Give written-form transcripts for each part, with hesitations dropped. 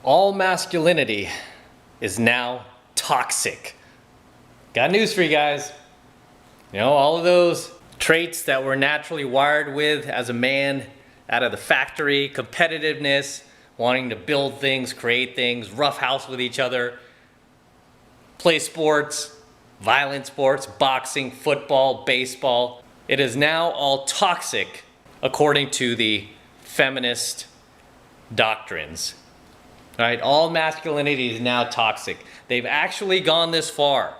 All masculinity is now toxic. Got news for you guys. You know, all of those traits that we're naturally wired with as a man out of the factory, competitiveness, wanting to build things, create things, rough house with each other, play sports, violent sports, boxing, football, baseball. It is now all toxic according to the feminist doctrines. All right, all masculinity is now toxic. They've actually gone this far.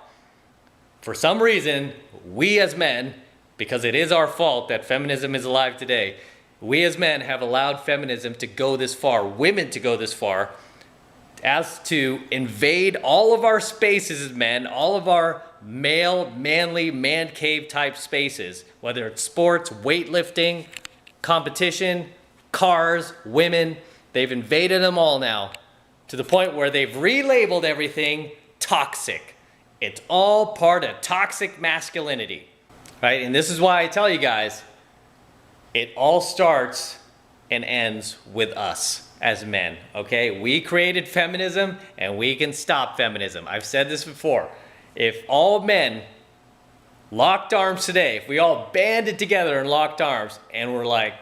For some reason, we as men, because it is our fault that feminism is alive today, we as men have allowed feminism to go this far, women to go this far, as to invade all of our spaces as men, all of our male, manly, man cave type spaces, whether it's sports, weightlifting, competition, cars, women. They've invaded them all now to the point where they've relabeled everything toxic. It's all part of toxic masculinity, right? And this is why I tell you guys, it all starts and ends with us as men, okay? We created feminism and we can stop feminism. I've said this before. If all men locked arms today, if we all banded together and locked arms and we're like,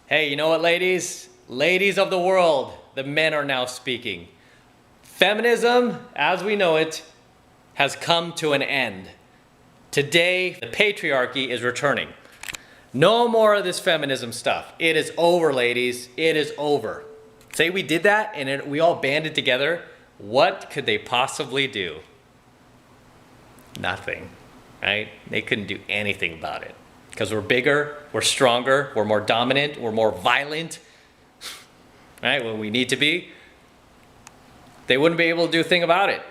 hey, you know what, ladies? Ladies of the world, the men are now speaking. Feminism, as we know it, has come to an end. Today, the patriarchy is returning. No more of this feminism stuff. It is over, ladies. It is over. Say we did that and we all banded together. What could they possibly do? Nothing, right? They couldn't do anything about it because we're bigger, we're stronger, we're more dominant, we're more violent, right? When we need to be. They wouldn't be able to do a thing about it.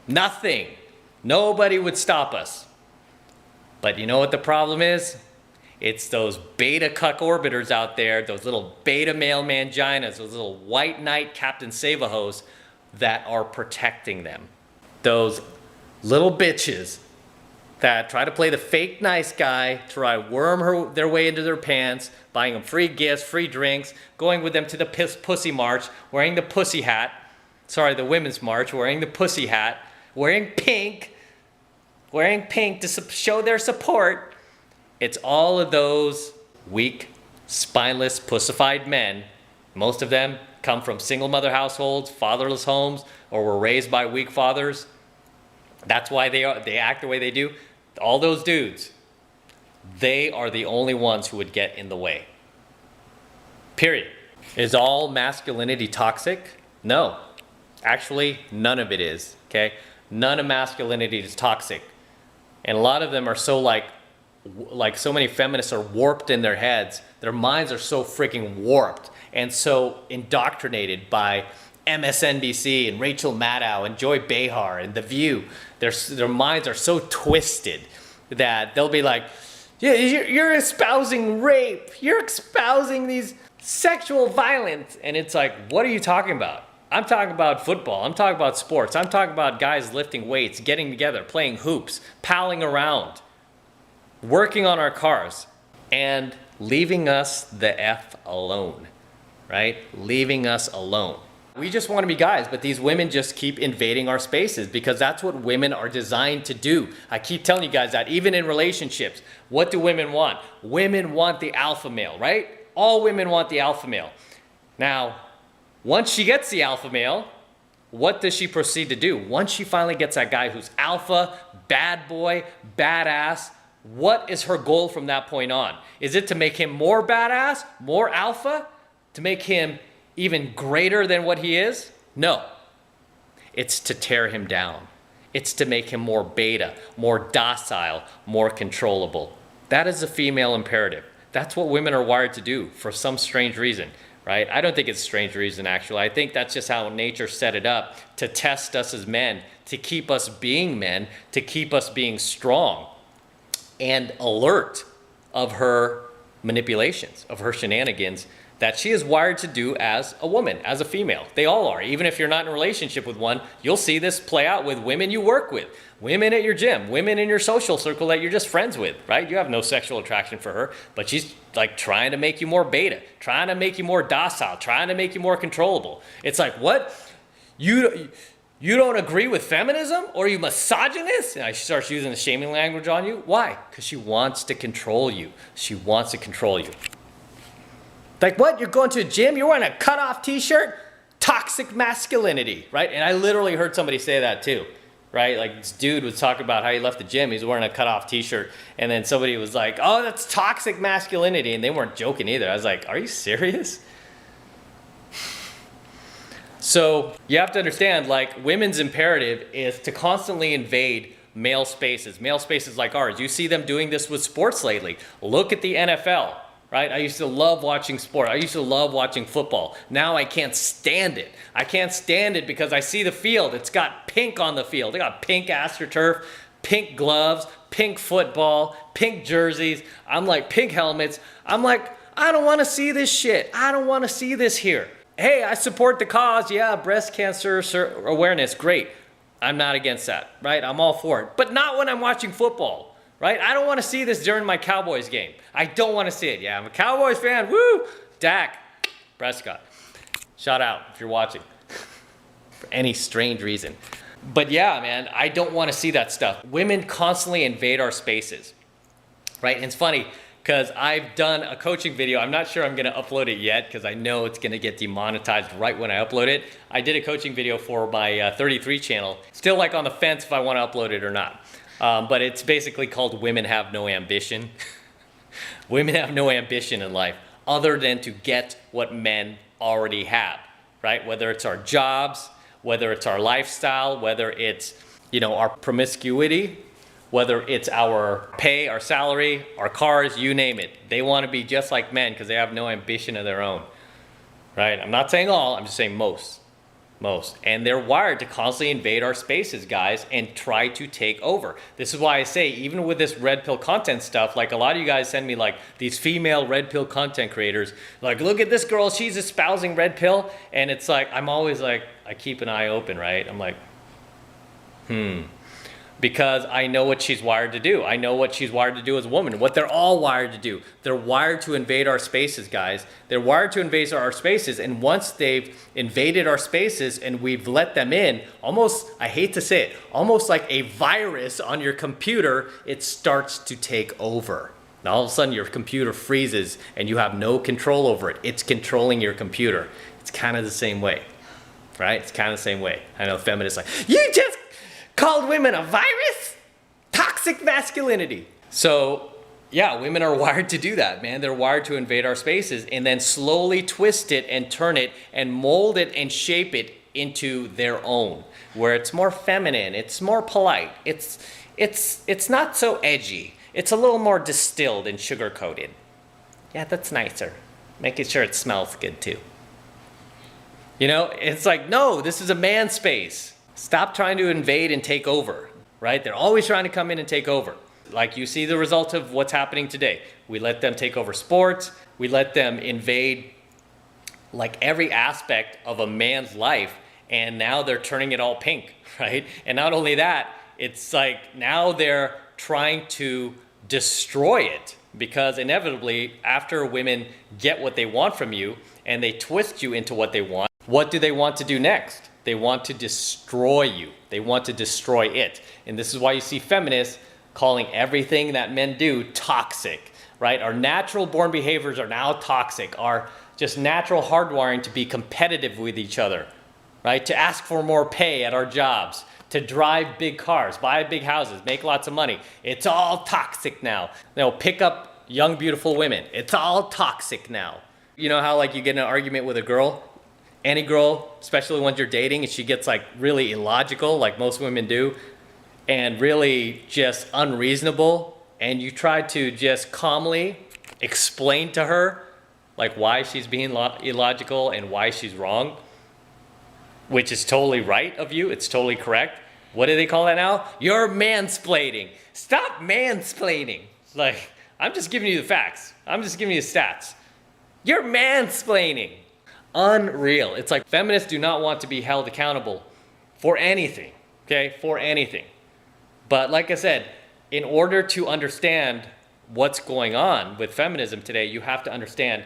Nothing. Nobody would stop us. But you know what the problem is? It's those beta cuck orbiters out there, those little beta male manginas, those little white knight Captain Save-A-Hos that are protecting them. Those little bitches that try to play the fake nice guy, try to worm their way into their pants, buying them free gifts, free drinks, going with them to the pussy march, wearing the pussy hat, sorry, the women's march, wearing the pussy hat, wearing pink to show their support. It's all of those weak, spineless, pussified men. Most of them come from single mother households, fatherless homes, or were raised by weak fathers. That's why they act the way they do. All those dudes, they are the only ones who would get in the way. Period. Is all masculinity toxic? No. Actually, none of it is, okay? None of masculinity is toxic. And a lot of them are so like so many feminists are warped in their heads. Their minds are so freaking warped and so indoctrinated by MSNBC and Rachel Maddow and Joy Behar and The View. Their minds are so twisted that they'll be like, yeah, you're espousing rape. You're espousing these sexual violence. And it's like, what are you talking about? I'm talking about football. I'm talking about sports. I'm talking about guys lifting weights, getting together, playing hoops, palling around, working on our cars, and leaving us the F alone, right? Leaving us alone. We just want to be guys, but these women just keep invading our spaces because that's what women are designed to do. I keep telling you guys that even in relationships, what do women want? Women want the alpha male, right? All women want the alpha male. Now, once she gets the alpha male, what does she proceed to do? Once she finally gets that guy who's alpha, bad boy, badass, what is her goal from that point on? Is it to make him more badass, more alpha? To make him even greater than what he is? No. It's to tear him down. It's to make him more beta, more docile, more controllable. That is a female imperative. That's what women are wired to do for some strange reason, right? I don't think it's a strange reason, actually. I think that's just how nature set it up to test us as men, to keep us being men, to keep us being strong and alert of her manipulations, of her shenanigans that she is wired to do as a woman, as a female. They all are. Even if you're not in a relationship with one, you'll see this play out with women you work with, women at your gym, women in your social circle that you're just friends with, right? You have no sexual attraction for her, but she's like trying to make you more beta, trying to make you more docile, trying to make you more controllable. It's like, what? You don't agree with feminism? Or are you misogynist? And she starts using the shaming language on you. Why? Because she wants to control you. She wants to control you. Like, what? You're going to a gym? You're wearing a cutoff t-shirt? Toxic masculinity, right? And I literally heard somebody say that too, right? Like this dude was talking about how he left the gym. He's wearing a cutoff t-shirt. And then somebody was like, oh, that's toxic masculinity. And they weren't joking either. I was like, are you serious? So you have to understand, like, women's imperative is to constantly invade male spaces like ours. You see them doing this with sports lately. Look at the NFL, right? I used to love watching sport. I used to love watching football. Now I can't stand it. I can't stand it because I see the field. It's got pink on the field. They got pink AstroTurf, pink gloves, pink football, pink jerseys. I'm like, pink helmets. I'm like, I don't want to see this shit. I don't want to see this here. Hey, I support the cause. Yeah, breast cancer awareness, great. I'm not against that, right? I'm all for it. But not when I'm watching football, right? I don't want to see this during my Cowboys game. I don't want to see it. Yeah, I'm a Cowboys fan. Woo! Dak Prescott. Shout out if you're watching for any strange reason. But yeah, man, I don't want to see that stuff. Women constantly invade our spaces, right? And it's funny, because I've done a coaching video. I'm not sure I'm going to upload it yet because I know it's going to get demonetized right when I upload it. I did a coaching video for my 33 channel. Still like on the fence if I want to upload it or not. But it's basically called Women Have No Ambition. Women have no ambition in life other than to get what men already have, right? Whether it's our jobs, whether it's our lifestyle, whether it's, our promiscuity, whether it's our pay, our salary, our cars, you name it. They want to be just like men because they have no ambition of their own, right? I'm not saying all, I'm just saying most. And they're wired to constantly invade our spaces, guys, and try to take over. This is why I say, even with this red pill content stuff, like a lot of you guys send me like these female red pill content creators, like, look at this girl, she's espousing red pill. And it's like, I'm always like, I keep an eye open, right? I'm like, because I know what she's wired to do. I know what she's wired to do as a woman, what they're all wired to do. They're wired to invade our spaces, guys. They're wired to invade our spaces, and once they've invaded our spaces and we've let them in, almost, I hate to say it, almost like a virus on your computer, it starts to take over. Now all of a sudden your computer freezes and you have no control over it. It's controlling your computer. It's kind of the same way, right? It's kind of the same way. I know feminists like, you just called women a virus? Toxic masculinity. So yeah, women are wired to do that, man. They're wired to invade our spaces and then slowly twist it and turn it and mold it and shape it into their own, where it's more feminine, it's more polite, it's not so edgy, it's a little more distilled and sugar coated. Yeah, that's nicer. Making sure it smells good too. It's like, no, this is a man space. Stop trying to invade and take over, right? They're always trying to come in and take over. Like you see the result of what's happening today. We let them take over sports. We let them invade like every aspect of a man's life. And now they're turning it all pink, right? And not only that, it's like now they're trying to destroy it, because inevitably after women get what they want from you and they twist you into what they want, what do they want to do next? They want to destroy you. They want to destroy it. And this is why you see feminists calling everything that men do toxic, right? Our natural born behaviors are now toxic. Our just natural hardwiring to be competitive with each other, right? To ask for more pay at our jobs, to drive big cars, buy big houses, make lots of money. It's all toxic now. Pick up young, beautiful women. It's all toxic now. You know how like you get in an argument with a girl? Any girl, especially when you're dating, and she gets like really illogical, like most women do, and really just unreasonable, and you try to just calmly explain to her like why she's being illogical and why she's wrong, which is totally right of you, it's totally correct. What do they call that now? You're mansplaining. Stop mansplaining. Like, I'm just giving you the facts. I'm just giving you the stats. You're mansplaining. Unreal. It's like feminists do not want to be held accountable for anything, okay? For anything. But like I said, in order to understand what's going on with feminism today, you have to understand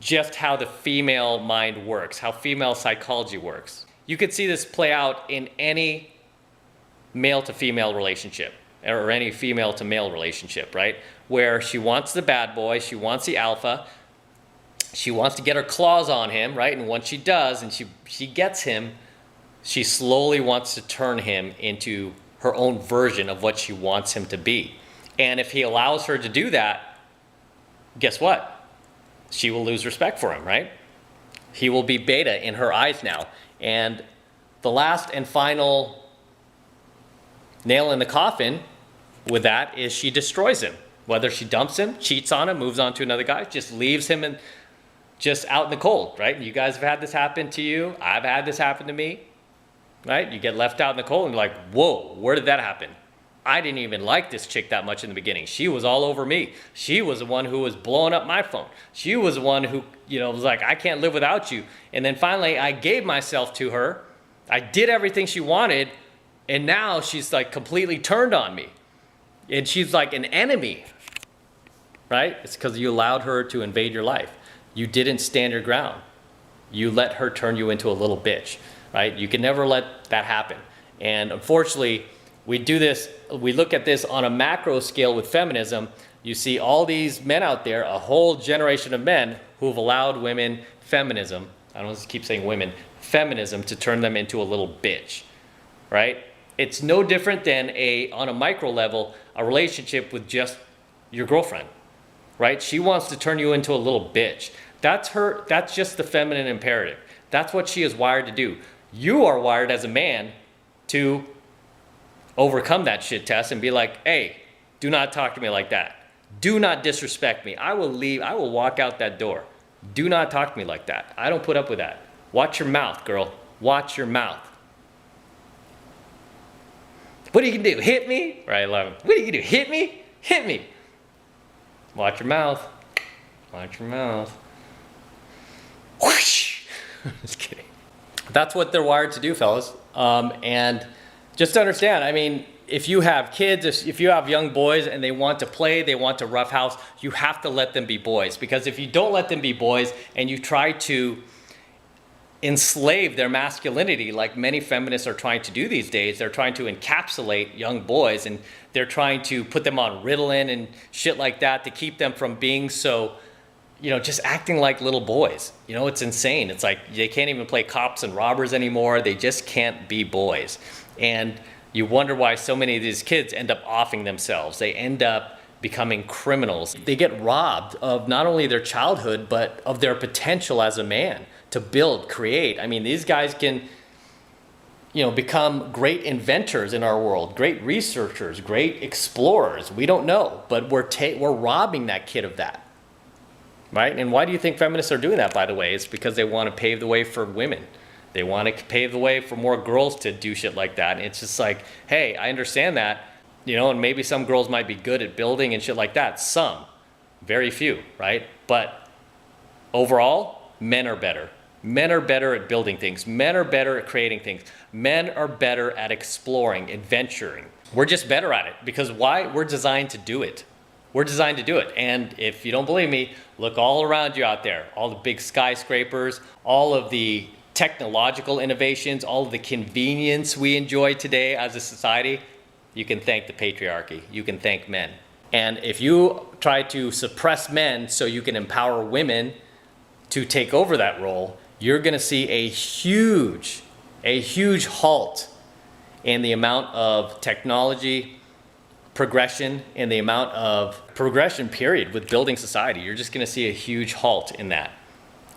just how the female mind works, how female psychology works. You could see this play out in any male to female relationship or any female to male relationship, right? Where she wants the bad boy, she wants the alpha, she wants to get her claws on him, right? And once she does and she gets him, she slowly wants to turn him into her own version of what she wants him to be. And if he allows her to do that, guess what? She will lose respect for him, right? He will be beta in her eyes now. And the last and final nail in the coffin with that is she destroys him. Whether she dumps him, cheats on him, moves on to another guy, just leaves him and just out in the cold, right? You guys have had this happen to you. I've had this happen to me, right? You get left out in the cold and you're like, whoa, where did that happen? I didn't even like this chick that much in the beginning. She was all over me. She was the one who was blowing up my phone. She was the one who, was like, I can't live without you. And then finally I gave myself to her. I did everything she wanted. And now she's like completely turned on me. And she's like an enemy, right? It's because you allowed her to invade your life. You didn't stand your ground. You let her turn you into a little bitch, right? You can never let that happen. And unfortunately, we look at this on a macro scale with feminism. You see all these men out there, a whole generation of men who have allowed women feminism, I don't keep saying women, feminism to turn them into a little bitch, right? It's no different than on a micro level, a relationship with just your girlfriend, right? She wants to turn you into a little bitch. That's just the feminine imperative. That's what she is wired to do. You are wired as a man to overcome that shit test and be like, hey, do not talk to me like that. Do not disrespect me. I will leave. I will walk out that door. Do not talk to me like that. I don't put up with that. Watch your mouth, girl. Watch your mouth. What are you gonna do? Hit me? Right, I love him. What are you gonna do? Hit me? Hit me. Watch your mouth. Watch your mouth. Whoosh. Just kidding. That's what they're wired to do, fellas. And just to understand, I mean, if you have kids, if you have young boys and they want to play, they want to roughhouse, you have to let them be boys. Because if you don't let them be boys and you try to enslave their masculinity, like many feminists are trying to do these days, they're trying to encapsulate young boys and they're trying to put them on Ritalin and shit like that to keep them from being so, just acting like little boys. It's insane. It's like they can't even play cops and robbers anymore. They just can't be boys. And you wonder why so many of these kids end up offing themselves. They end up becoming criminals. They get robbed of not only their childhood, but of their potential as a man to build, create. I mean, these guys can, become great inventors in our world, great researchers, great explorers. We don't know, but we're robbing that kid of that, right? And why do you think feminists are doing that, by the way? It's because they want to pave the way for women. They want to pave the way for more girls to do shit like that. And it's just like, hey, I understand that, and maybe some girls might be good at building and shit like that. Some, very few, right? But overall, men are better. Men are better at building things. Men are better at creating things. Men are better at exploring, adventuring. We're just better at it because why? We're designed to do it. We're designed to do it. And if you don't believe me, look all around you out there. All the big skyscrapers, all of the technological innovations, all of the convenience we enjoy today as a society, you can thank the patriarchy. You can thank men. And if you try to suppress men so you can empower women to take over that role, you're going to see a huge halt in the amount of technology progression, in the amount of progression period with building society. You're just going to see a huge halt in that.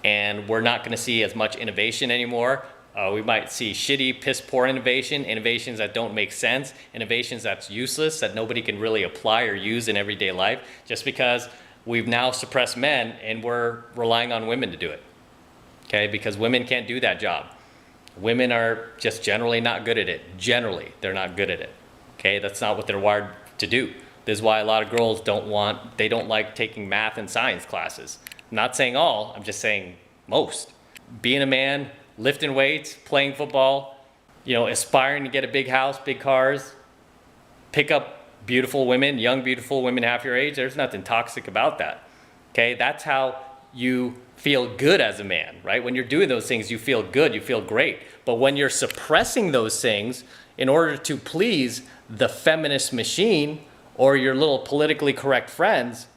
And we're not going to see as much innovation anymore. We might see shitty, piss-poor innovations that don't make sense, innovations that's useless, that nobody can really apply or use in everyday life, just because we've now suppressed men and we're relying on women to do it, okay? Because women can't do that job. Women are just generally not good at it. Generally, they're not good at it, okay? That's not what they're wired to do. This is why a lot of girls don't like taking math and science classes. I'm not saying all, I'm just saying most. Being a man, lifting weights, playing football, aspiring to get a big house, big cars, pick up beautiful women, young beautiful women half your age, there's nothing toxic about that. Okay, that's how you feel good as a man, right? When you're doing those things, you feel good, you feel great. But when you're suppressing those things in order to please the feminist machine or your little politically correct friends,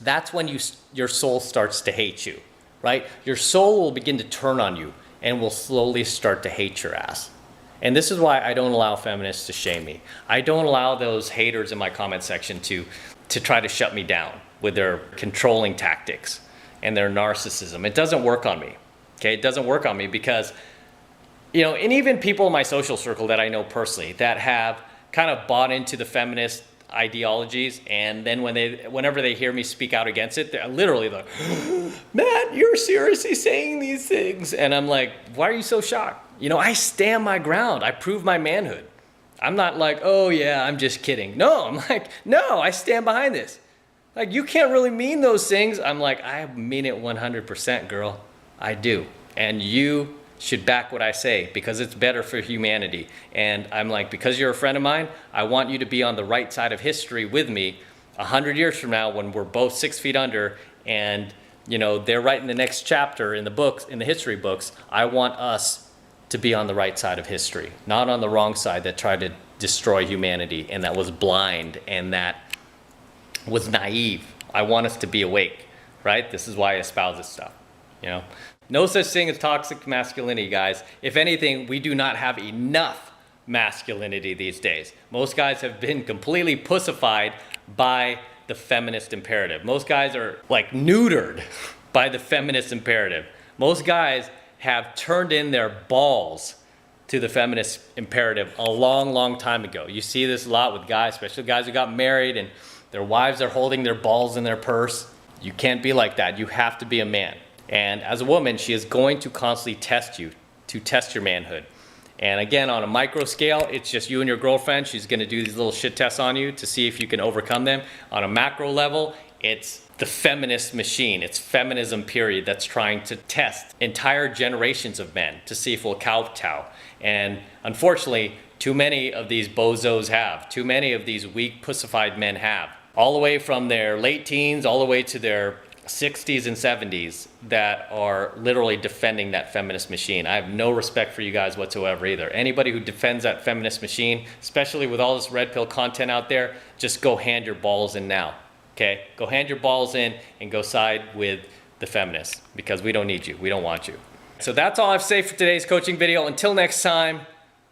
that's when your soul starts to hate you, right? Your soul will begin to turn on you and will slowly start to hate your ass. And this is why I don't allow feminists to shame me. I don't allow those haters in my comment section to try to shut me down with their controlling tactics and their narcissism. It doesn't work on me, okay? It doesn't work on me because, and even people in my social circle that I know personally that have kind of bought into the feminist ideologies, and then whenever they hear me speak out against it, they're literally like, Matt, you're seriously saying these things? And I'm like, why are you so shocked? I stand my ground. I prove my manhood. I'm not like, oh yeah, I'm just kidding. No, I'm like, no, I stand behind this. Like, you can't really mean those things. I'm like, I mean it 100%, girl. I do. And you should back what I say because it's better for humanity. And I'm like, because you're a friend of mine, I want you to be on the right side of history with me 100 years from now when we're both 6 feet under and, they're writing the next chapter in the books, in the history books. I want us to be on the right side of history, not on the wrong side that tried to destroy humanity and that was blind and that was naive. I want us to be awake, right? This is why I espouse this stuff, No such thing as toxic masculinity, guys. If anything, we do not have enough masculinity these days. Most guys have been completely pussified by the feminist imperative. Most guys are like neutered by the feminist imperative. Most guys have turned in their balls to the feminist imperative a long, long time ago. You see this a lot with guys, especially guys who got married and their wives are holding their balls in their purse. You can't be like that. You have to be a man. And as a woman, she is going to constantly test you, to test your manhood. And again, on a micro scale, it's just you and your girlfriend. She's going to do these little shit tests on you to see if you can overcome them. On a macro level, it's the feminist machine. It's feminism, period, that's trying to test entire generations of men to see if we'll kowtow. And unfortunately, too many of these bozos have. Too many of these weak, pussified men have. All the way from their late teens, all the way to their 60s and 70s that are literally defending that feminist machine. I have no respect for you guys whatsoever either. Anybody who defends that feminist machine, especially with all this red pill content out there, just go hand your balls in now, okay? Go hand your balls in and go side with the feminists because we don't need you. We don't want you. So that's all I have to say for today's coaching video. Until next time,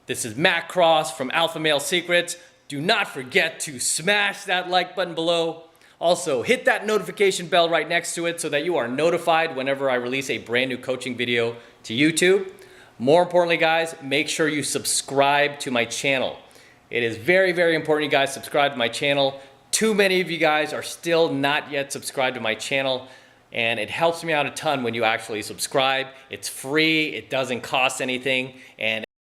this is Matt Cross from Alpha Male Secrets. Do not forget to smash that like button below. Also, hit that notification bell right next to it so that you are notified whenever I release a brand new coaching video to YouTube. More importantly, guys, make sure you subscribe to my channel. It is very, very important you guys subscribe to my channel. Too many of you guys are still not yet subscribed to my channel, and it helps me out a ton when you actually subscribe. It's free, it doesn't cost anything, and